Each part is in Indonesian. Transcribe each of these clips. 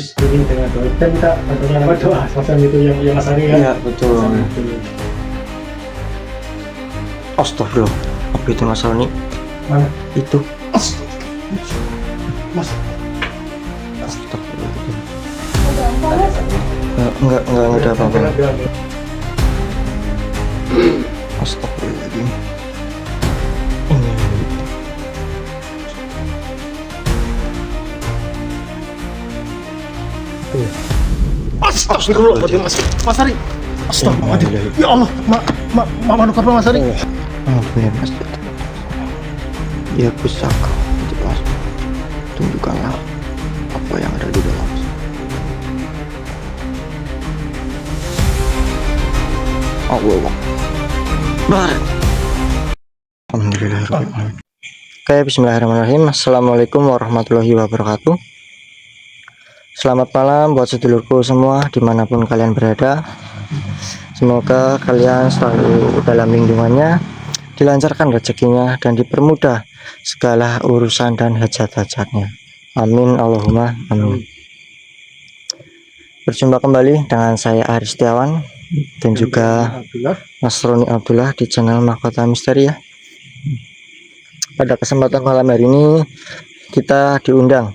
ini dengan doa kita minta bantuan nama doa semacam itu yang Mas Ari kan. Iya betul. Astagfirullah. Apa itu Mas Roni? Mana Itu. Mas? Astagfirullah. Enggak ada apa-apa. Astagfirullahaladzim. Astagfirullahaladzim Mas Ari. Astagfirullahaladzim. Ya Allah, maaf Mas Ari. Ampun Mas. Ya pusaka, Mas. Tunjukkanlah apa yang ada di dalam. Allah. Baik. Alhamdulillahirrahmanirrahim. Oke, bismillahirrahmanirrahim. Assalamualaikum warahmatullahi wabarakatuh. Selamat malam buat sedulurku semua dimanapun kalian berada. Semoga kalian selalu dalam lindungannya, dilancarkan rezekinya, dan dipermudah segala urusan dan hajat-hajatnya. Amin Allahumma amin. Berjumpa kembali dengan saya Aris Setiawan dan juga Mas Roni Abdullah di channel Mahkota Misteri ya. Pada kesempatan malam hari ini kita diundang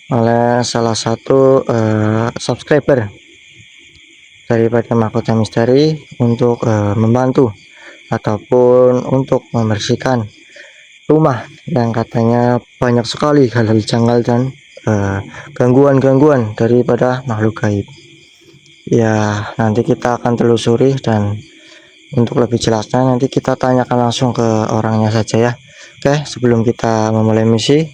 oleh salah satu subscriber daripada Mahkota Misteri untuk membantu ataupun untuk membersihkan rumah yang katanya banyak sekali hal-hal janggal dan gangguan-gangguan daripada makhluk gaib. Ya, nanti kita akan telusuri, dan untuk lebih jelasnya nanti kita tanyakan langsung ke orangnya saja ya. Oke, sebelum kita memulai misi,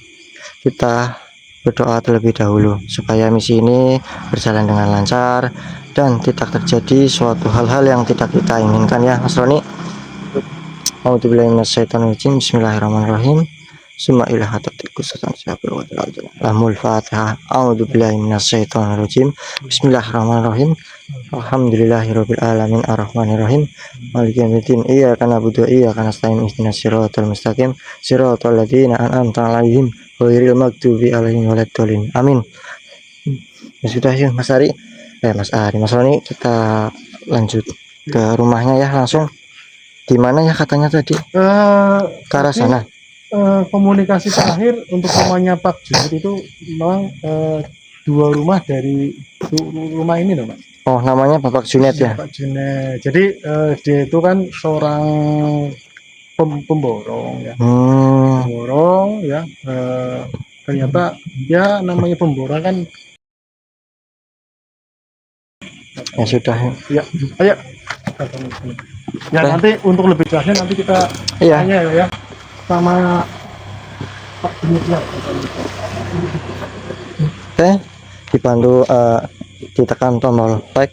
kita berdoa terlebih dahulu supaya misi ini berjalan dengan lancar dan tidak terjadi suatu hal-hal yang tidak kita inginkan ya Mas Roni. A'udzubillahiminasyaitonirrajim. Bismillahirrahmanirrahim. Summa ila hatatil kususan syabir wa lamul fatihah. A'udzubillahiminasyaitonirrajim. Bismillahirrahmanirrahim. Alhamdulillahirabbil alamin arrahmanirrahim maliki yaumiddin iyyaka na'budu wa iyyaka nasta'in ihdinas siratal mustaqim siratal ladzina an'amta 'alaihim ghairil maghdubi 'alaihim waladdallin. Amin. Ya sudah yuk Mas Ari. Mas Roni, kita lanjut ke rumahnya ya langsung. Di mana ya katanya tadi? Ke arah sana. Komunikasi terakhir untuk rumahnya Pak Junet itu memang 2 rumah dari rumah ini loh Mas. Oh, namanya Bapak Junet ya? Pak Junet. Jadi dia itu kan seorang pemborong ya. Pemborong ya. Ternyata ya namanya pemborong kan. Ya sudah. Ya, ayo. Ya nanti untuk lebih jelasnya nanti kita tanya ya sama Pak Junet ya. Oke, dibantu ditekan tombol like,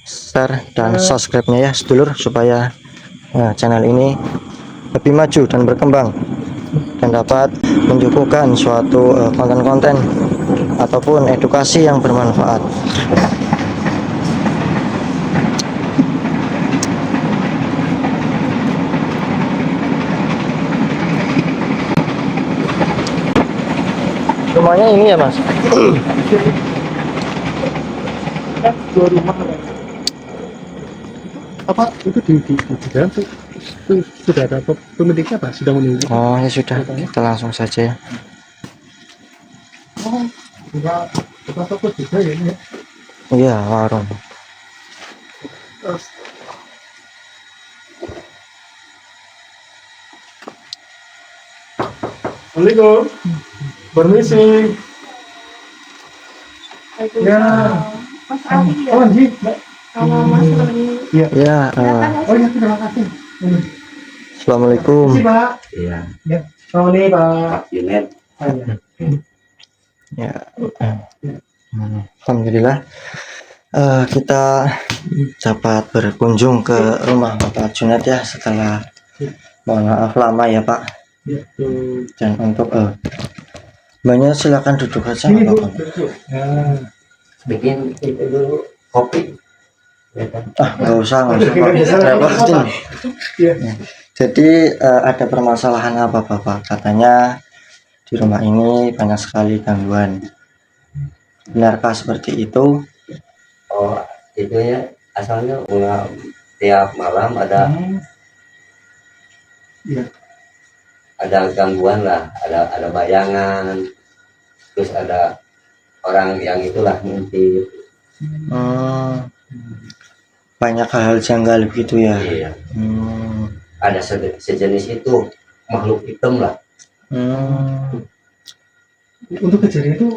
share, dan subscribe-nya ya sedulur, supaya channel ini lebih maju dan berkembang dan dapat menyuguhkan suatu konten-konten ataupun edukasi yang bermanfaat. Rumahnya ini ya Mas? Kan 2 rumah apa itu di dalam tuh sudah ada pemiliknya Pak, sudah menunggu. Oh ya sudah, kita langsung saja ya. Oh, bukan toko juga ya ini ya? Iya, warung. Assalamualaikum. Permisi. Ya. Mas Ali ya. Oh, Ji. Kalau Mas Roni. Iya. Ya, Oh ya, terima kasih. Assalamualaikum. Terima kasih, Pak. Iya. Ya. Oh, ini Pak Junet. Ya. Alhamdulillah kita dapat berkunjung ke rumah Bapak Junet ya setelah, mohon maaf lama ya Pak. Ya, tuh. Dan untuk banyak silakan duduk aja. Sini, Bu. Bapak. Ya. Bikin itu dulu kopi. Ya kan? Nggak usah Pak. Repotin. Iya. Jadi ada permasalahan apa Bapak? Katanya di rumah ini banyak sekali gangguan. Benarkah seperti itu? Oh, itu ya asalnya tiap malam ada Iya. ada gangguan lah, ada bayangan, terus ada orang yang itulah ngintip. Hmm, banyak hal janggal gitu ya. Iya, Hmm, ada sejenis itu makhluk hitam lah. hmm, Untuk kejadian itu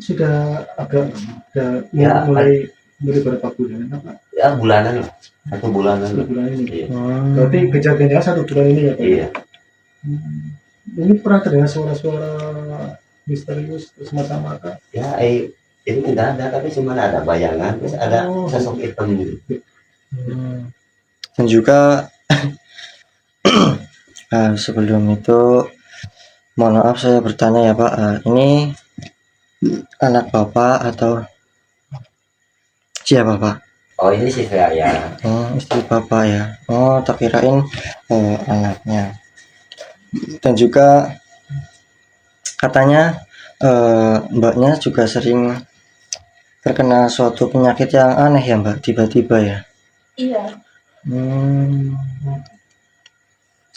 sudah agak Ya, mulai berapa bulan apa? ya bulanan lah, 1 bulanan Satu lah. bulan ini. Iya, Berarti kejadiannya 1 bulan ini ya Pak? iya. Ini pernah terdengar suara-suara misterius semacam apa? Ya, ini enggak ada, tapi cuma ada bayangan, terus ada sosok hitam gitu. hmm. Dan juga sebelum itu mohon maaf saya bertanya ya Pak, ini anak Bapak atau siapa Pak? Oh, ini sih saya. Istri Bapak ya. Oh, tak kirain anaknya. Dan juga katanya Mbaknya juga sering terkena suatu penyakit yang aneh ya Mbak, tiba-tiba ya. Iya. Hmm,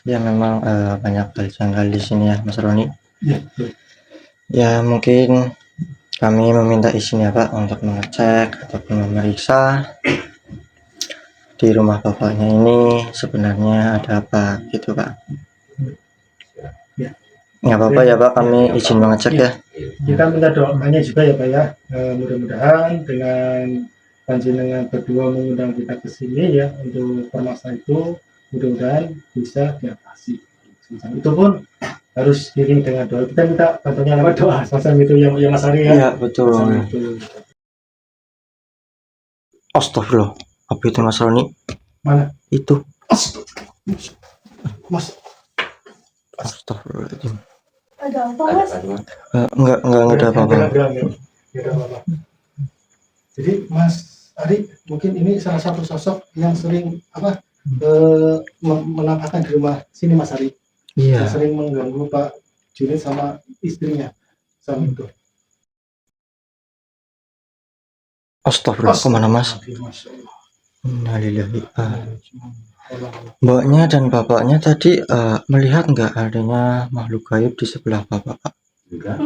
ya memang banyak hal janggal di sini ya Mas Roni. Iya. Ya mungkin kami meminta izin ya Pak untuk mengecek ataupun memeriksa di rumah bapaknya ini sebenarnya ada apa gitu Pak. Ya. Nggak apa-apa ya Pak, kami izin mengecek ya. Kita minta doanya juga ya Pak ya. Mudah-mudahan dengan panjenengan berdua mengundang kita ke sini ya untuk permasalahan itu, mudah-mudahan bisa diatasi. Itu pun harus diiringi dengan doa. Kita minta bantuannya lewat doa semacam itu ya Mas Ari ya. Iya betul. Semacam itu. Astagfirullah. Apa itu Mas Roni? Mana? Itu. Mas, Astagfirullahaladzim. Ada apa Mas? Enggak ada apa-apa. Nggak ada apa-apa. Jadi Mas Ari mungkin ini salah satu sosok yang sering menampakkan di rumah sini Mas Ari. Iya. Yang sering mengganggu Pak Junid sama istrinya sama itu. Astagfirullah, kemana Mas? Masya Allah. Innalillahi. Mbaknya dan bapaknya tadi melihat nggak adanya makhluk gaib di sebelah bapak Pak? Enggak.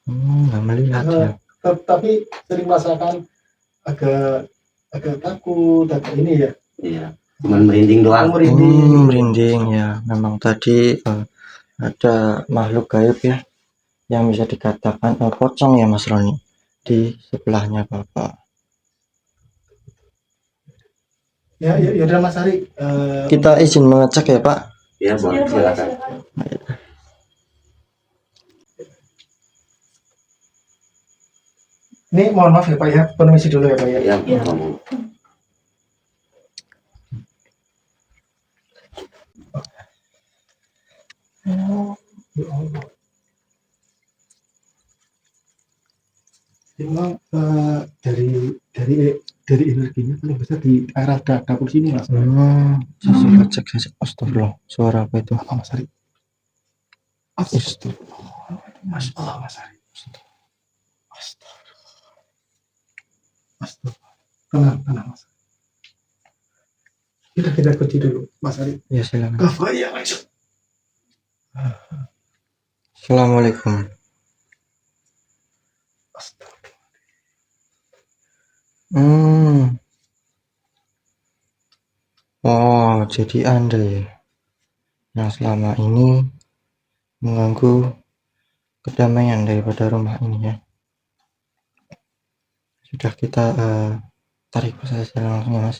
Nggak melihat ya. Tapi sering merasakan agak takut, agak ini ya. Iya, cuman merinding doang. Merinding ya. Memang tadi ada makhluk gaib ya yang bisa dikatakan pocong ya Mas Roni di sebelahnya bapak. Ya udah Mas Ari. Kita izin mengecek ya Pak. Ya, boleh, silakan. Ini mohon maaf ya Pak ya, permisi dulu ya Pak ya. Ya, ngomong. Ya Allah. Memang dari energinya paling besar di arah dapur sini Mas. Saya cek saja. Astagfirullah. Suara apa itu? Apa Mas Ari? Astagfirullah. Masya Allah Mas Ari. Astagfirullah. Tenang Mas. Kita kunci dulu Mas Ari. Ya silakan. Kafaya langsung. Assalamualaikum. Oh, jadi Anda ya yang selama ini mengganggu kedamaian daripada rumah ini ya. Sudah kita tarik saja langsung ya Mas.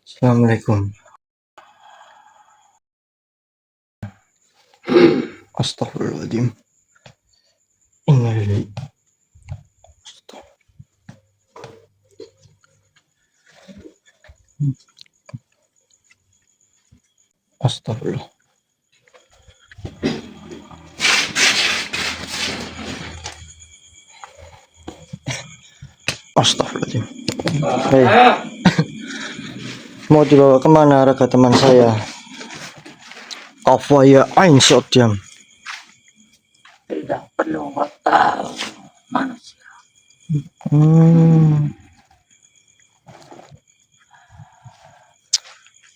Assalamualaikum. Astagfirullahaladzim. Innalillahi. Astagfirullah. Astagfirullahaladzim. Hei, mau dibawa kemana raga teman saya? Kafaya Ainsot diam. Tidak perlu kau tahu manusia.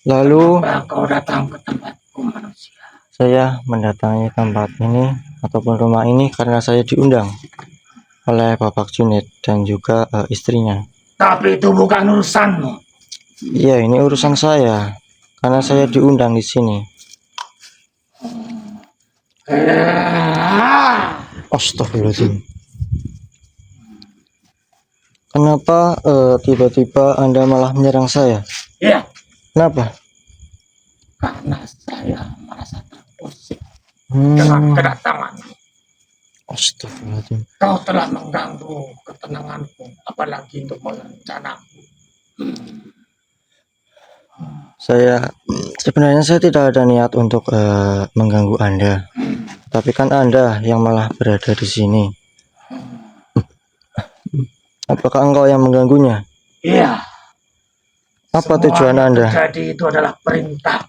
Lalu Kenapa kau datang ke tempatku manusia? saya mendatangi tempat ini ataupun rumah ini karena saya diundang oleh Bapak Junid dan juga istrinya. Tapi itu bukan urusanmu. Iya, ini urusan saya karena saya diundang di sini. Astagfirullahaladzim. Kenapa tiba-tiba Anda malah menyerang saya? Ya, Kenapa? karena saya merasa terusik dengan kedatanganmu. Astagfirullahaladzim. Kau telah mengganggu ketenanganku, apalagi untuk merencanaku. Sebenarnya saya tidak ada niat untuk mengganggu Anda, tapi kan Anda yang malah berada di sini. Apakah engkau yang mengganggunya? Iya. Apa Semua tujuan yang Anda? terjadi itu adalah perintah.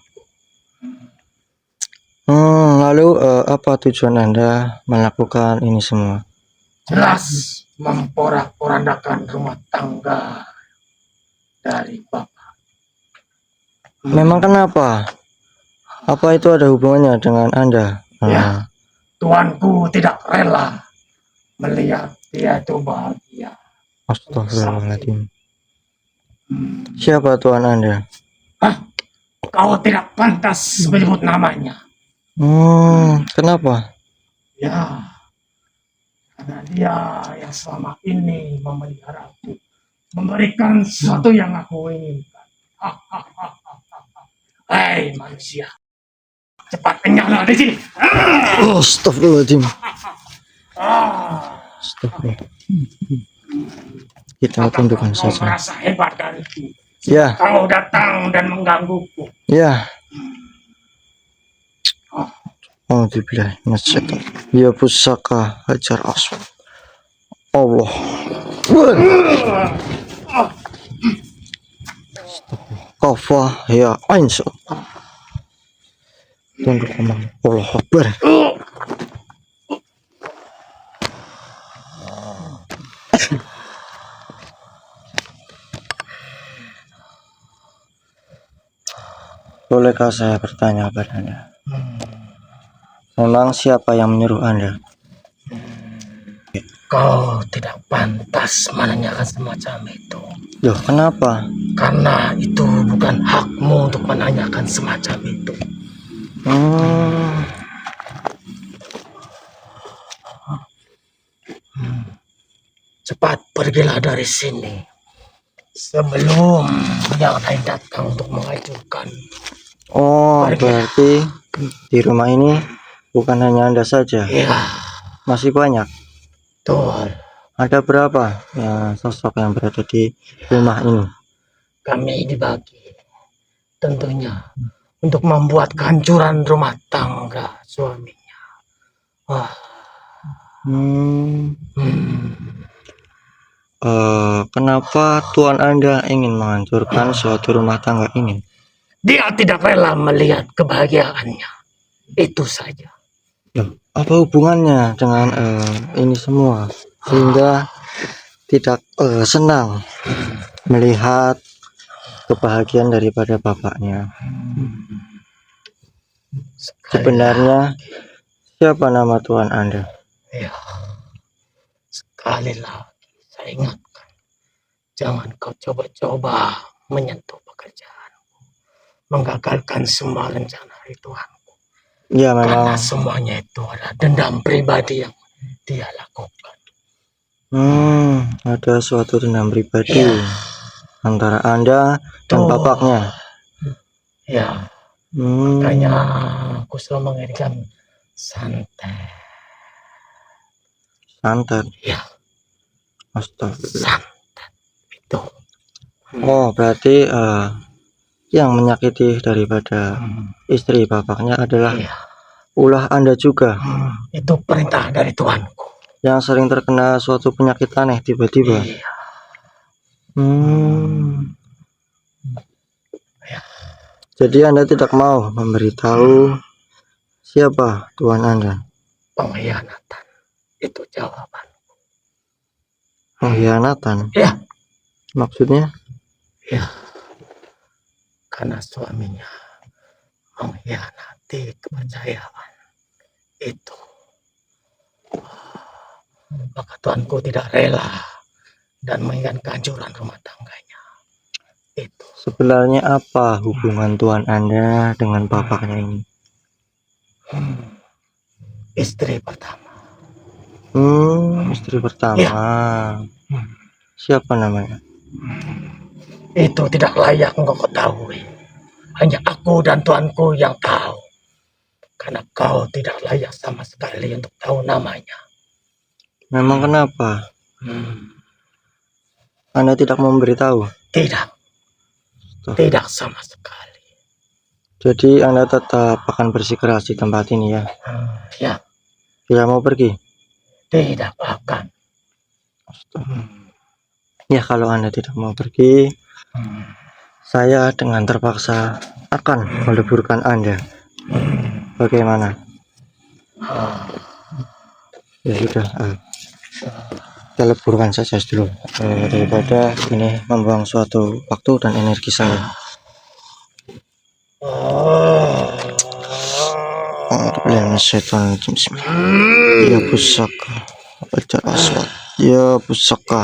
Lalu apa tujuan Anda melakukan ini semua? Jelas memporak-porandakan rumah tangga dari Bapak. Memang kenapa? Apa itu ada hubungannya dengan Anda? Ya, tuanku tidak rela melihat dia itu bahagia. Astagfirullahaladzim. Siapa tuan Anda? Kau tidak pantas menyebut namanya. Kenapa? Ya, karena dia yang selama ini memelihara aku, memberikan sesuatu yang aku inginkan. Hei manusia, cepat kenyanglah di sini. Astagfirullahaladzim. Astagfirullah. Kita tundukkan Kau saja. merasa hebat dariku. Ya, Kau datang dan menggangguku. ya. Alhamdulillah. Ya pusaka hajar aswad. Allah. Kafa ya Ainsot. Tunduk aman. Allah Akbar. Bolehkah saya bertanya padanya? Memang siapa yang menyuruh Anda? Kau tidak pantas menanyakan semacam itu. Loh, kenapa? Karena itu bukan hakmu untuk menanyakan semacam itu. Cepat pergilah dari sini sebelum yang lain datang untuk mengajukan. Oh, Pergilah. berarti di rumah ini bukan hanya Anda saja, Iya, masih banyak. betul. Ada berapa ya sosok yang berada di rumah ini? Kami dibagi tentunya untuk membuat kehancuran rumah tangga suaminya. Kenapa Tuan Anda ingin menghancurkan suatu rumah tangga ini? Dia tidak rela melihat kebahagiaannya. Itu saja. Loh, apa hubungannya dengan ini semua sehingga tidak senang melihat kebahagiaan daripada bapaknya? Sebenarnya siapa nama Tuan Anda? Ya, sekali lagi saya ingatkan, jangan kau coba-coba menyentuh pekerjaanku, menggagalkan semua rencana ritualku. Ya, Karena memang semuanya itu adalah dendam pribadi yang dia lakukan. ada suatu dendam pribadi Ya. antara Anda dan Tuh. bapaknya. Ya, makanya aku selalu mengirimkan santet. Santet. Ya, Astagfirullah. santet itu. Oh, berarti yang menyakiti daripada istri bapaknya adalah Iya. ulah Anda juga Itu perintah dari tuanku. yang sering terkena suatu penyakit aneh tiba-tiba. Iya. Hmm. Jadi Anda tidak mau memberitahu siapa Tuhan Anda? Pengkhianatan. Itu jawaban. Pengkhianatan? Ya. Maksudnya? Ya. Karena suaminya mengkhianati kepercayaan itu. Maka tuanku tidak rela dan mengingat kehancuran rumah tangganya. Itu. Sebenarnya apa hubungan Tuhan Anda dengan bapaknya ini? Istri pertama. Istri pertama. Ya. Siapa namanya? Itu tidak layak engkau ketahui. Hanya aku dan tuanku yang tahu. Karena kau tidak layak sama sekali untuk tahu namanya. Memang kenapa? Anda tidak mau memberitahu? Tidak. Tidak sama sekali. Jadi Anda tetap akan bersikeras di tempat ini ya? Ya. Tidak mau pergi? Tidak akan. Ya, kalau Anda tidak mau pergi, saya dengan terpaksa akan meleburkan Anda. Bagaimana? Ya sudah, kita leburkan saja dulu, daripada ini membuang suatu waktu dan energi saya. Ya pusaka, baca aswad. Ya pusaka.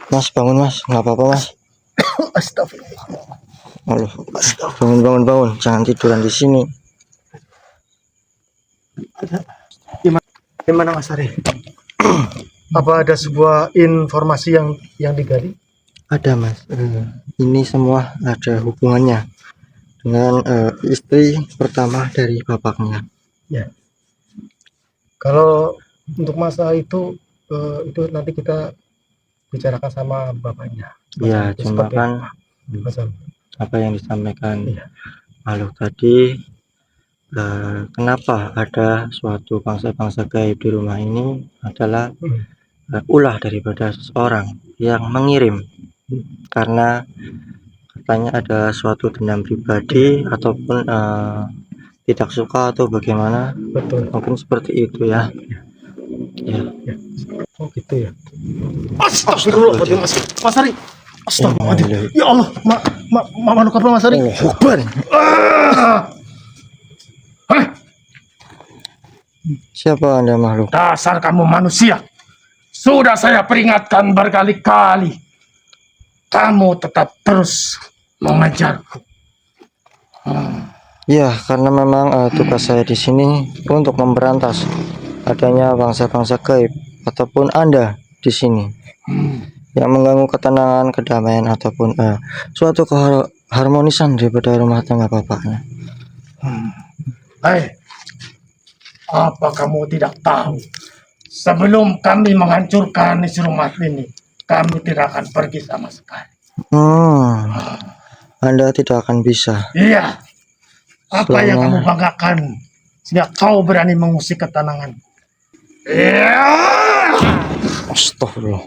Mas, bangun mas, nggak apa-apa mas. Astagfirullah. Allah, bangun, jangan tiduran di sini. Gimana Mas Ari? Apa ada sebuah informasi yang digali? Ada mas, ini semua ada hubungannya dengan istri pertama dari bapaknya. Ya. Kalau untuk masalah itu nanti kita bicarakan sama bapaknya. Ya, cuma kan apa yang disampaikan makhluk tadi, kenapa ada suatu bangsa-bangsa gaib di rumah ini adalah ulah daripada seseorang yang mengirim, karena katanya ada suatu dendam pribadi ataupun tidak suka atau bagaimana. Betul. Mungkin seperti itu ya. Ya. Oh gitu ya. Astagfirullahaladzim Mas Ari. Astagfirullahaladzim. Ya Allah, makhluk apa Mas Ari? Akbar. Siapa Anda makhluk? Dasar kamu manusia. Sudah saya peringatkan berkali-kali. Kamu tetap terus mengejarku. Ya, karena memang tugas saya di sini untuk memberantas adanya bangsa-bangsa gaib ataupun Anda di sini yang mengganggu ketenangan, kedamaian ataupun suatu keharmonisan daripada rumah tangga bapaknya. Hei, apa kamu tidak tahu? Sebelum kami menghancurkan isi rumah ini, kami tidak akan pergi sama sekali. Anda tidak akan bisa. Iya. Apa yang kamu banggakan sehingga kau berani mengusik ketenangan? Iya. Astagfirullah.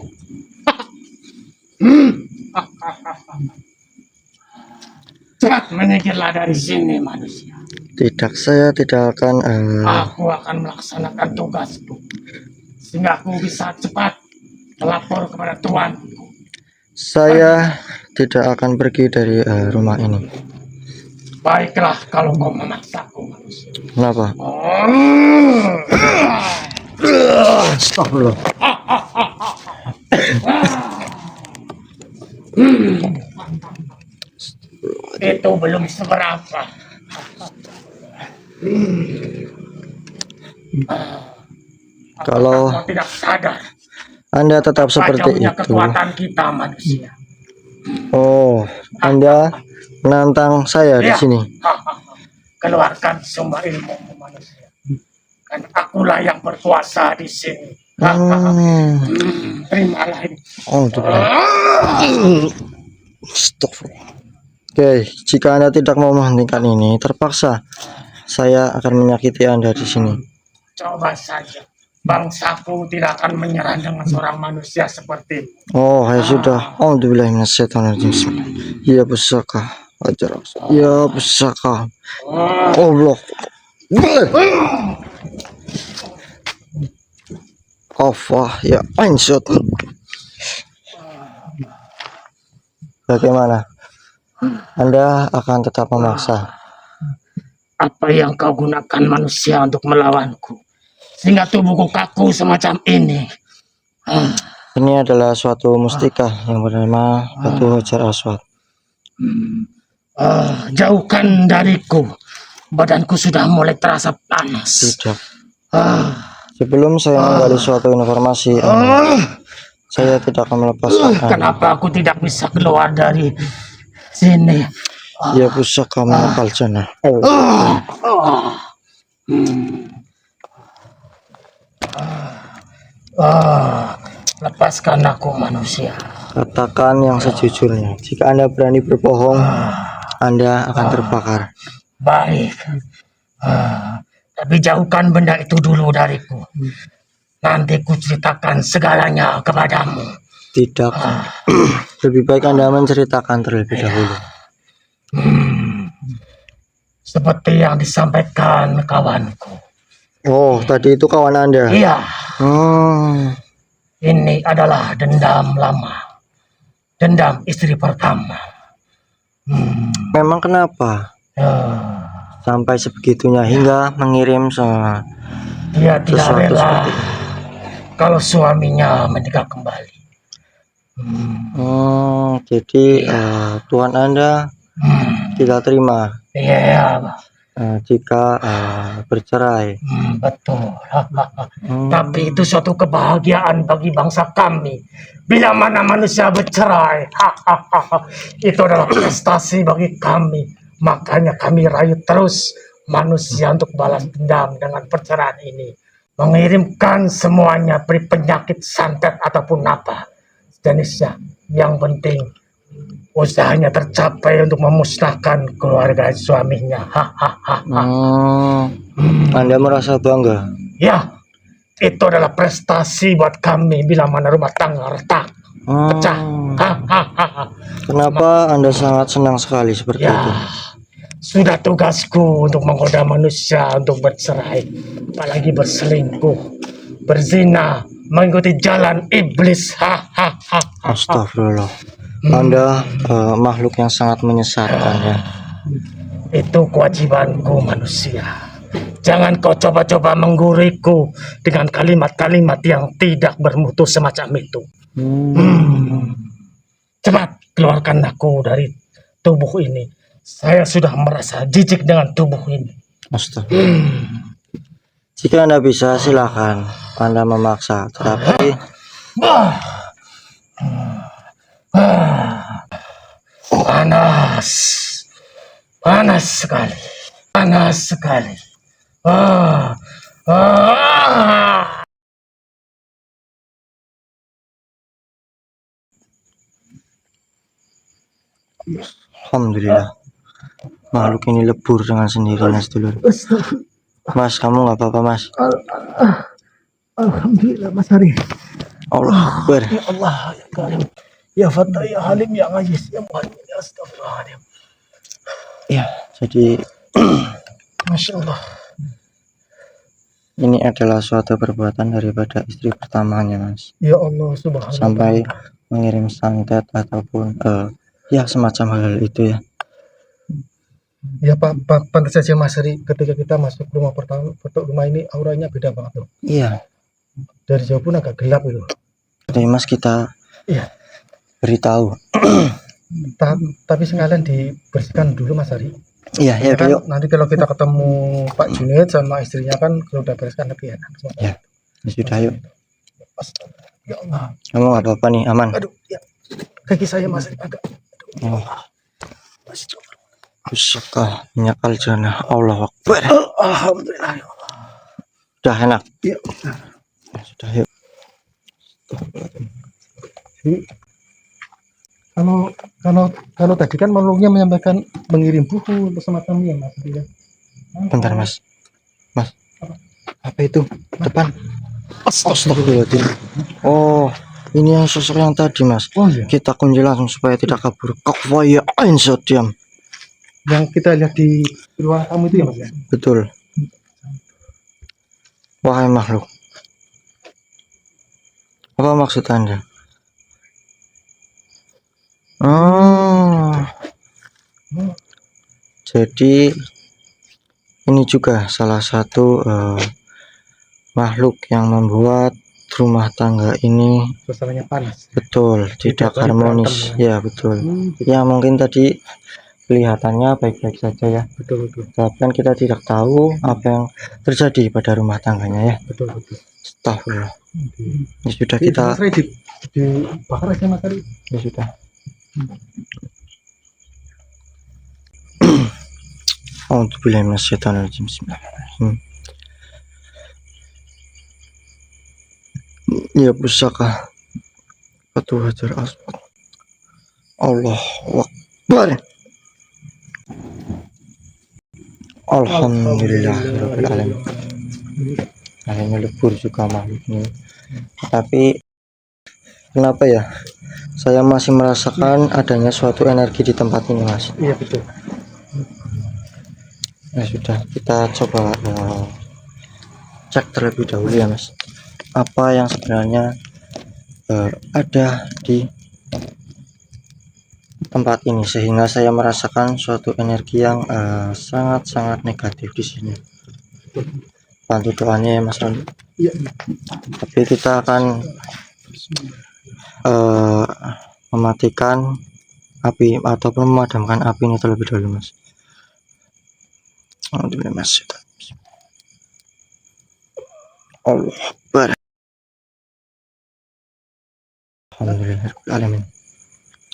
Cepat menyingkirlah dari sini manusia. Tidak, saya tidak akan. Aku akan melaksanakan tugasku sehingga aku bisa cepat melapor kepada tuanku. Saya tidak akan pergi dari rumah ini. Baiklah kalau kau memaksaku manusia. Kenapa? Astagfirullah. Itu belum seberapa. Kalau kau tidak sadar, Anda tetap seperti itu. Kekuatan kita manusia. Oh, Anda menantang saya di sini. Keluarkan semua ilmu manusia. Kan akulah yang berkuasa di sini. Terimalah ini. Oh, stop. Oke, jika Anda tidak mau menghentikan ini, terpaksa saya akan menyakiti Anda di sini. Coba saja. Bangsaku tidak akan menyerah dengan seorang manusia seperti. Oh, ya sudah. Alhamdulillah minasyaitonirrajim. Ya pusaka. Ajar. Ya pusaka. Allah. Kafah ya ainsut. Bagaimana? Anda akan tetap memaksa? Apa yang kau gunakan manusia untuk melawanku, sehingga tubuhku kaku semacam ini? Ini adalah suatu mustika yang bernama batu hajar aswad. Jauhkan dariku. Badanku sudah mulai terasa panas. Tidak. Sebelum saya menggali suatu informasi, saya tidak akan melepaskan Anda. Kenapa aku tidak bisa keluar dari sini? Ya pusaka menakal jannah. Lepaskan aku manusia. Katakan yang sejujurnya. Jika Anda berani berbohong, Anda akan terbakar. Baik. Tapi jauhkan benda itu dulu dariku. Nanti ku ceritakan segalanya kepadamu. Tidak. Lebih baik Anda menceritakan terlebih dahulu. Seperti yang disampaikan kawanku. Oh, tadi itu kawan Anda? Iya. Ini adalah dendam lama. Dendam istri pertama. Memang kenapa? Sampai sebegitunya hingga mengirim Dia tidak sesuatu rela seperti itu. Kalau suaminya menikah kembali. Jadi Tuhan Anda tidak terima jika bercerai. Betul. Tapi itu suatu kebahagiaan bagi bangsa kami. Bila mana manusia bercerai, itu adalah prestasi bagi kami. Makanya kami rayu terus manusia untuk balas dendam dengan perceraian ini. Mengirimkan semuanya beri penyakit santet ataupun apa jenisnya. Yang penting usahanya tercapai untuk memusnahkan keluarga suaminya. Anda merasa bangga? Ya, itu adalah prestasi buat kami bila mana rumah tangga retak, pecah. Kenapa Anda sangat senang sekali seperti itu? Sudah tugasku untuk menggoda manusia untuk bercerai, apalagi berselingkuh, berzina, mengikuti jalan iblis. Astagfirullah. Anda makhluk yang sangat menyesatkan ya. Itu kewajibanku manusia. Jangan kau coba-coba mengguraiku dengan kalimat-kalimat yang tidak bermutu semacam itu. Cepat keluarkan aku dari tubuh ini. Saya sudah merasa jijik dengan tubuh ini. Astagfirullah. Jika Anda bisa, silakan Anda memaksa, tetapi panas, panas sekali, panas sekali. Alhamdulillah, makhluk ini lebur dengan sendirinya, sedulur. Mas, kamu nggak apa-apa, Mas? Alhamdulillah, Mas Hari. Allah Akbar. Ya Allah, ya Karim, ya Fatah, ya Halim, ya Aziz, ya Muhammad, ya Astagfirullahaladzim. Ya, jadi Masya Allah. ini adalah suatu perbuatan daripada istri pertamanya, Mas. Ya Allah, subhanallah. Sampai mengirim santet ataupun ya semacam hal itu ya. Ya Pak, pantas saja Mas Hari, ketika kita masuk rumah pertama, rumah ini auranya beda banget loh. Iya. Dari jauh pun agak gelap itu. Jadi Mas, kita beritahu. Tapi sekalian dibersihkan dulu Mas Hari. Iya, ya kan, yuk. nanti kalau kita ketemu Pak Junaid sama istrinya kan kalau udah bereskan lebih enak. Ya, sudah yuk. Ya Allah. Kamu nggak apa-apa nih, aman? Aduh, ya. Kaki saya masih agak. Oh. Pusaka menyakal jannah. Allah Akbar. Alhamdulillah. Ya Allah. Udah enak. Ya. Sudah yuk. Kalau tadi kan makhluknya menyampaikan mengirim buku untuk semacam ya Mas. Ya. Bentar mas, apa itu depan? Astagfirullahaladzim. Oh, ini yang sosok yang tadi mas. Oh iya, Kita kunci langsung supaya tidak kabur. Kakwaya diam. yang kita lihat di ruang tamu itu ya mas ya. Betul. Wahai makhluk, apa maksud anda? Oh, jadi ini juga salah satu makhluk yang membuat rumah tangga ini Suasananya panas. betul tidak lagi harmonis. berantem Ya betul. Ya mungkin tadi kelihatannya baik-baik saja ya, Betul betul tapi kan kita tidak tahu apa yang terjadi pada rumah tangganya ya. betul betul. Astagfirullah. Ya sudah Itu kita Mas Ray dibakar aja Mas Ray. ya sudah. A'udzubillahi minasyaitonirrajim. Bismillahirrahmanirrahim. Ya pusaka Batu Hajar Aswad. Allahu Akbar. Alhamdulillahirabbil alamin. Akhirnya lebur juga makhluk ini. Tapi kenapa ya? Saya masih merasakan adanya suatu energi di tempat ini, Mas. Iya betul. Ya sudah, kita coba cek terlebih dahulu ya, Mas. Apa yang sebenarnya ada di tempat ini sehingga saya merasakan suatu energi yang sangat-sangat negatif di sini. Bantu doanya ya Mas Roni. Iya. Tapi kita akan mematikan api ataupun memadamkan api ini terlebih dahulu Mas. Alhamdulillah Mas. Allah Akbar. Alhamdulillahirrahmanirrahim.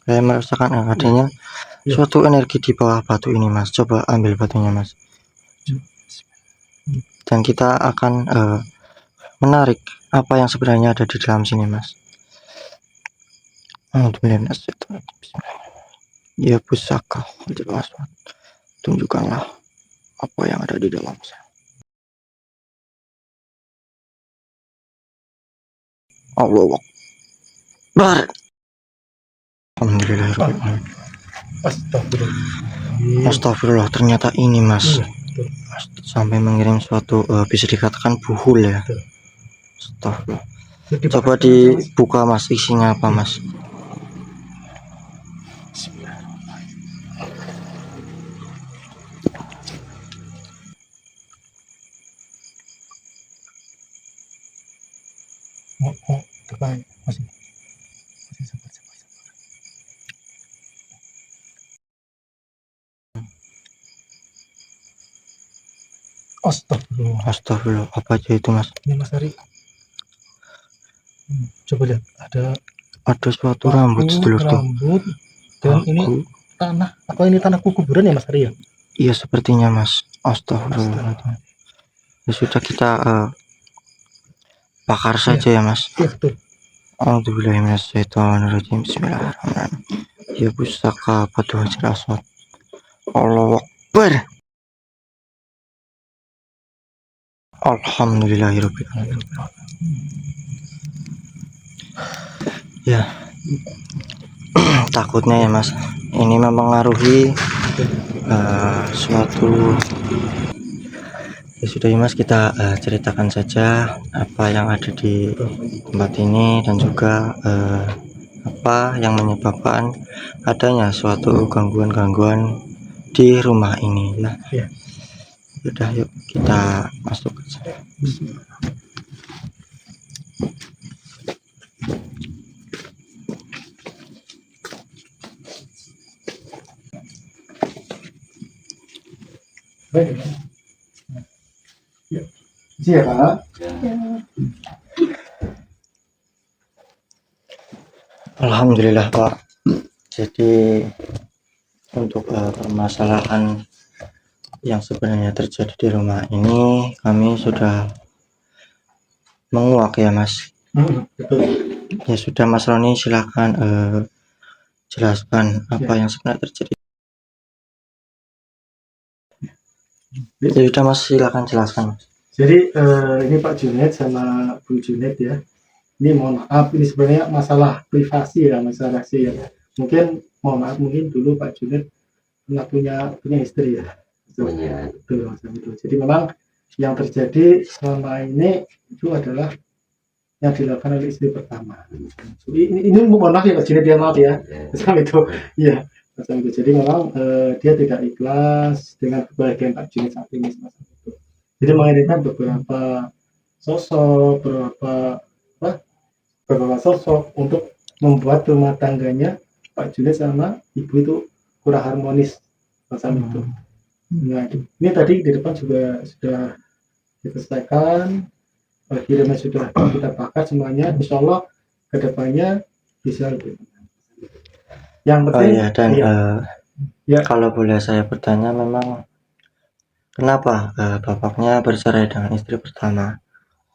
Saya merasakan adanya suatu energi di bawah batu ini Mas. Coba ambil batunya Mas. Dan kita akan menarik apa yang sebenarnya ada di dalam sini Mas. Ya pusaka Aswad, tunjukkanlah apa yang ada di dalam saya. Allah Akbar. Alhamdulillah. Astagfirullah, ternyata ini Mas sampai mengirim suatu bisa dikatakan buhul ya. Astagfirullah. Coba dibuka Mas, isinya apa Mas? Astagfirullah. Astagfirullah, apa aja itu Mas? Ini Mas Ari. Coba lihat, Ada suatu rambut sedulur tuh. Rambut dan ini tanah. Apa ini tanah kuburan ya Mas Ari ya? Iya sepertinya Mas. Astagfirullah. Ya sudah kita bakar saja ya Mas. Iya betul. A'udzubillahi minasyaitonirrajim. Bismillahirrahmanirrahim. Ya pusaka Batu Hajar Aswad. Allahu Akbar. Alhamdulillahirabbil alamin. Ya. Takutnya ya Mas, ini mempengaruhi suatu. Ya sudah ya Mas, kita ceritakan saja apa yang ada di tempat ini dan juga apa yang menyebabkan adanya suatu gangguan-gangguan di rumah ini ya. Sudah yuk kita masuk saja. Iya Pak. Alhamdulillah Pak. Jadi untuk permasalahan yang sebenarnya terjadi di rumah ini kami sudah menguak ya Mas. Betul. Ya sudah Mas Roni, silahkan jelaskan apa yang sebenarnya terjadi. Ya udah Mas, silakan jelaskan. Jadi ini Pak Junaid sama Bu Junaid ya. Ini mohon maaf, ini sebenarnya masalah privasi ya, masalah rahasia ya. Mungkin mohon maaf, mungkin dulu Pak Junaid pernah punya istri ya. Punya. Betul, macam itu. Jadi memang yang terjadi selama ini itu adalah yang dilakukan oleh istri pertama. Ini mohon maaf ya Pak Junaid, dia maaf ya. Macam itu. Iya, macam itu. Jadi memang dia tidak ikhlas dengan kebahagiaan Pak Junaid saat ini semacam itu. Jadi mengirimkan beberapa sosok, beberapa sosok untuk membuat rumah tangganya Pak Junaid sama ibu itu kurang harmonis macam itu. Nah, ini tadi di depan juga sudah diselesaikan, kirimnya sudah kita pakai semuanya. Insya Allah kedepannya bisa lebih. Yang Oh penting iya, dan ya. kalau boleh saya bertanya, memang kenapa bapaknya bercerai dengan istri pertama?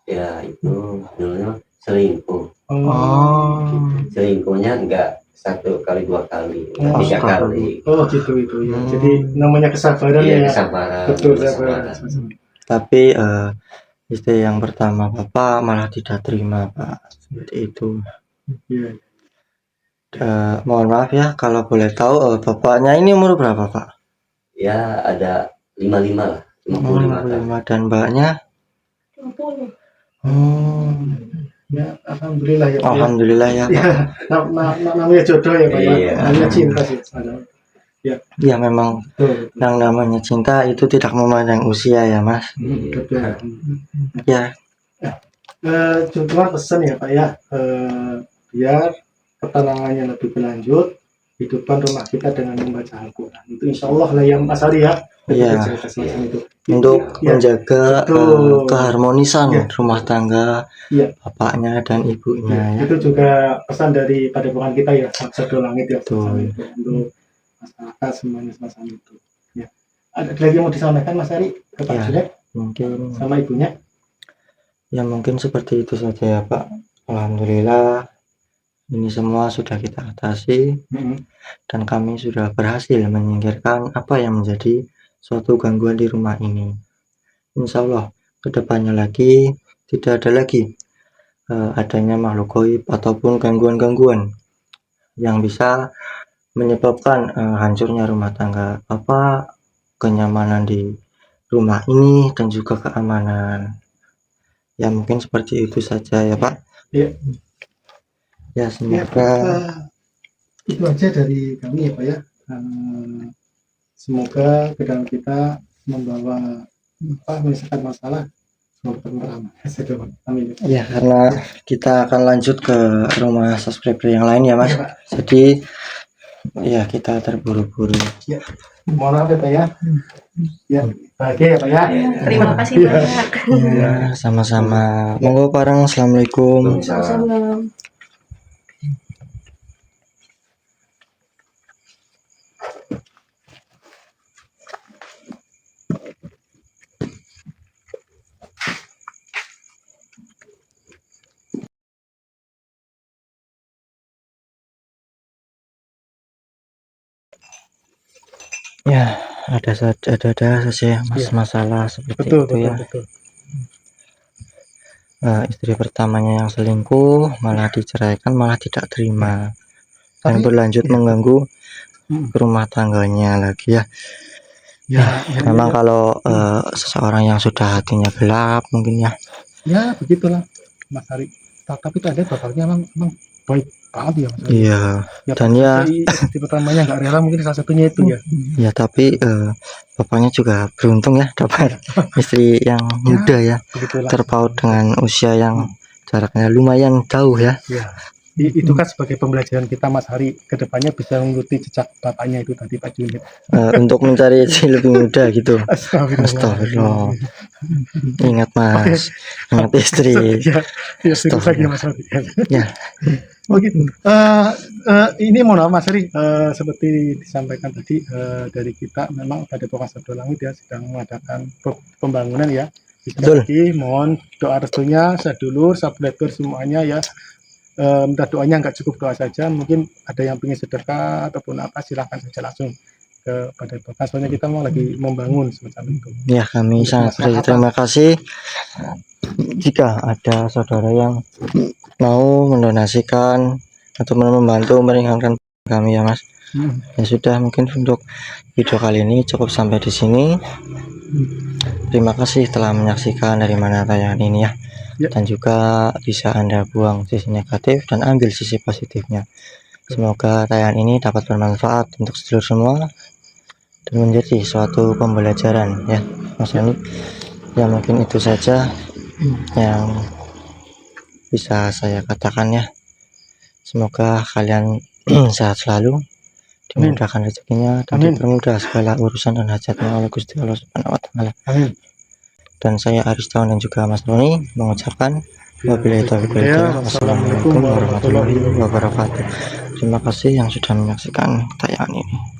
Ya itu dulunya selingkuh. Oh. Selingkuhnya enggak 1 kali 2 kali, Oh, 3 kali. Oh gitu itu ya. Jadi namanya kesabaran Iya, ya. kesabaran. Betul, kesabaran. Tapi istri yang pertama Bapak malah tidak terima, Pak. Seperti itu. Iya. Mohon maaf ya, kalau boleh tahu bapaknya ini umur berapa, Pak? Ya ada 55 lah, 55 tahun. 55, dan mbaknya? 20. Oh. Ya, alhamdulillah ya Pak. Alhamdulillah ya, Pak. Namanya jodoh ya Pak ya. Iya. Namanya cinta sih. Ya memang Betul. yang namanya cinta itu tidak memandang usia ya, Mas. Betul. Ya. Cuma pesan ya Pak ya, biar ketenangannya lebih berlanjut, hidupkan rumah kita dengan membaca Al-Quran. Itu insya Allah lah yang Mas Ari ya. Iya. Itu. Untuk Ya, menjaga betul. keharmonisan Ya. rumah tangga Iya. bapaknya dan ibunya ya. Itu juga pesan dari padepokan kita ya, Sabda Langit ya. Betul. Untuk masyarakat semuanya semacam itu. Ya. Ada lagi yang mau disampaikan Mas Ari ke Pak Ya. Junaid Mungkin sama ibunya? ya mungkin seperti itu saja ya, Pak. Alhamdulillah ini semua sudah kita atasi dan kami sudah berhasil menyingkirkan apa yang menjadi suatu gangguan di rumah ini. Insya Allah kedepannya lagi tidak ada lagi adanya makhluk gaib ataupun gangguan-gangguan yang bisa menyebabkan hancurnya rumah tangga Bapak, kenyamanan di rumah ini dan juga keamanan. Ya mungkin seperti itu saja ya Pak. Iya. Ya semoga itu aja dari kami ya Pak ya. Semoga kedalam kita membawa menyelesaikan masalah bersama. Amin. ya, karena kita akan lanjut ke rumah subscriber yang lain ya Mas. Ya, Pak. Jadi ya kita terburu-buru. Ya. Mohon maaf ya Pak ya. Ya, bahagia ya Pak ya. Terima kasih Ya. banyak. Ya, sama-sama. Monggo bareng. Assalamualaikum. Salam. Ya, ada saja Mas masalah seperti itu ya. Betul. Istri pertamanya yang selingkuh malah diceraikan, malah tidak terima dan berlanjut mengganggu rumah tangganya lagi ya. Ya, memang kalau seseorang yang sudah hatinya gelap mungkin ya. Ya, begitulah Mas Ari. Tapi tadi bapaknya memang baik banget ya Mas Ari. Iya. Dan ya istri pertamanya nggak rela, mungkin salah satunya itu ya. Ya, tapi bapaknya juga beruntung ya dapat istri yang muda ya, Begitulah. terpaut dengan usia yang jaraknya lumayan jauh ya. Ya. Itu kan sebagai pembelajaran kita Mas Hari, kedepannya bisa mengikuti jejak bapaknya itu tadi Pak Junaid. Untuk mencari istri lebih muda gitu. Astagfirullah. Astagfirullah. Ingat Mas, ingat istri. Ya sedikit lagi Mas Hari. Ya. Oh gitu. Ini mohon maaf Mas Hari, seperti disampaikan tadi dari kita, memang Padepokan Sabda Langit ya sedang mengadakan pembangunan ya. Betul. Lagi mohon doa restunya sedulur, subscriber semuanya ya. Minta doanya, nggak cukup doa saja, mungkin ada yang ingin sedekah ataupun apa, silahkan saja langsung kepada Bapak. Soalnya kita mau lagi membangun semacam itu. Ya, kami sangat berterima kasih jika ada saudara yang mau mendonasikan atau membantu meringankan kami ya Mas. Ya sudah, mungkin untuk video kali ini cukup sampai di sini. Terima kasih telah menyaksikan dari mana tayangan ini ya. Dan juga bisa Anda buang sisi negatif dan ambil sisi positifnya. Semoga tayangan ini dapat bermanfaat untuk sedulur semua dan menjadi suatu pembelajaran ya Mas Roni. Ya mungkin itu saja yang bisa saya katakan ya. Semoga kalian sehat selalu, dimudahkan rezekinya dan dipermudah segala urusan dan hajatnya oleh Gusti Allah Subhanahu wa taala. Amin. Dan saya Aristawan dan juga Mas Roni mengucapkan wabillahi taufiq wal hidayah. Wassalamualaikum warahmatullahi wabarakatuh. Terima kasih yang sudah menyaksikan tayangan ini.